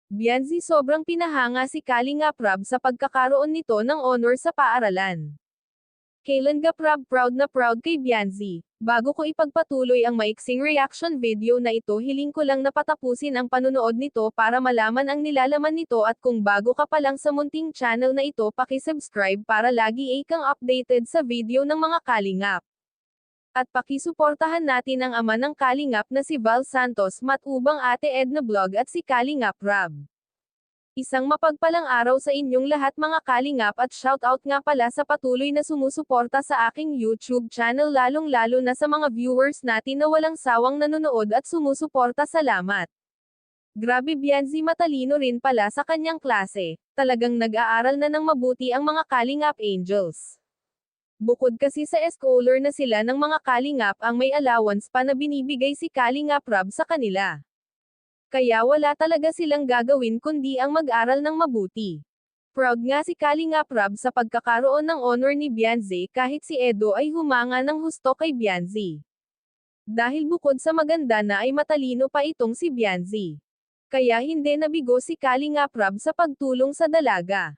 Bianzi sobrang pinahanga si Kalingap Rab sa pagkakaroon nito ng honor sa paaralan. Kalingap Rab proud na proud kay Bianzi. Bago ko ipagpatuloy ang maiksing reaction video na ito, hiling ko lang na patapusin ang panunood nito para malaman ang nilalaman nito, at kung bago ka pa lang sa munting channel na ito, paki-subscribe para lagi kang updated sa video ng mga Kalingap. At pakisuportahan natin ang ama ng Kalingap na si Val Santos, Matubang Ate Edna Vlog at si Kalingap Rab. Isang mapagpalang araw sa inyong lahat mga Kalingap, at shoutout nga pala sa patuloy na sumusuporta sa aking YouTube channel, lalong-lalo na sa mga viewers natin na walang sawang nanonood at sumusuporta. Salamat. Grabe, Bianzi matalino rin pala sa kanyang klase. Talagang nag-aaral na ng mabuti ang mga Kalingap Angels. Bukod kasi sa scholar na sila ng mga Kalingap, ang may allowance pa na binibigay si Kalingap Rab sa kanila. Kaya wala talaga silang gagawin kundi ang mag-aral ng mabuti. Proud nga si Kalingap Rab sa pagkakaroon ng honor ni Bianzi, kahit si Edo ay humanga ng husto kay Bianzi. Dahil bukod sa maganda na ay matalino pa itong si Bianzi. Kaya hindi nabigo si Kalingap Rab sa pagtulong sa dalaga.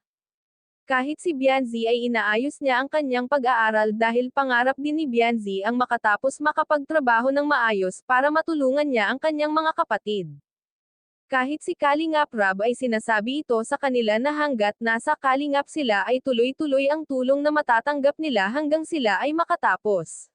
Kahit si Bianzi ay inaayos niya ang kanyang pag-aaral, dahil pangarap din ni Bianzi ang makatapos makapagtrabaho ng maayos para matulungan niya ang kanyang mga kapatid. Kahit si Kalingap Rab ay sinasabi ito sa kanila na hanggat nasa Kalingap sila ay tuloy-tuloy ang tulong na matatanggap nila hanggang sila ay makatapos.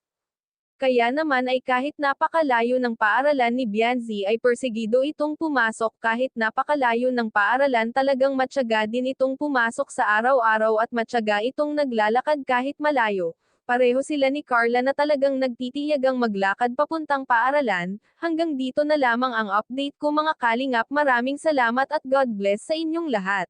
Kaya naman ay kahit napakalayo ng paaralan ni Bianzi ay persegido itong pumasok, kahit napakalayo ng paaralan talagang matyaga din itong pumasok sa araw-araw at matyaga itong naglalakad kahit malayo. Pareho sila ni Carla na talagang nagtitiyagang maglakad papuntang paaralan. Hanggang dito na lamang ang update ko mga Kalingap, maraming salamat at God bless sa inyong lahat.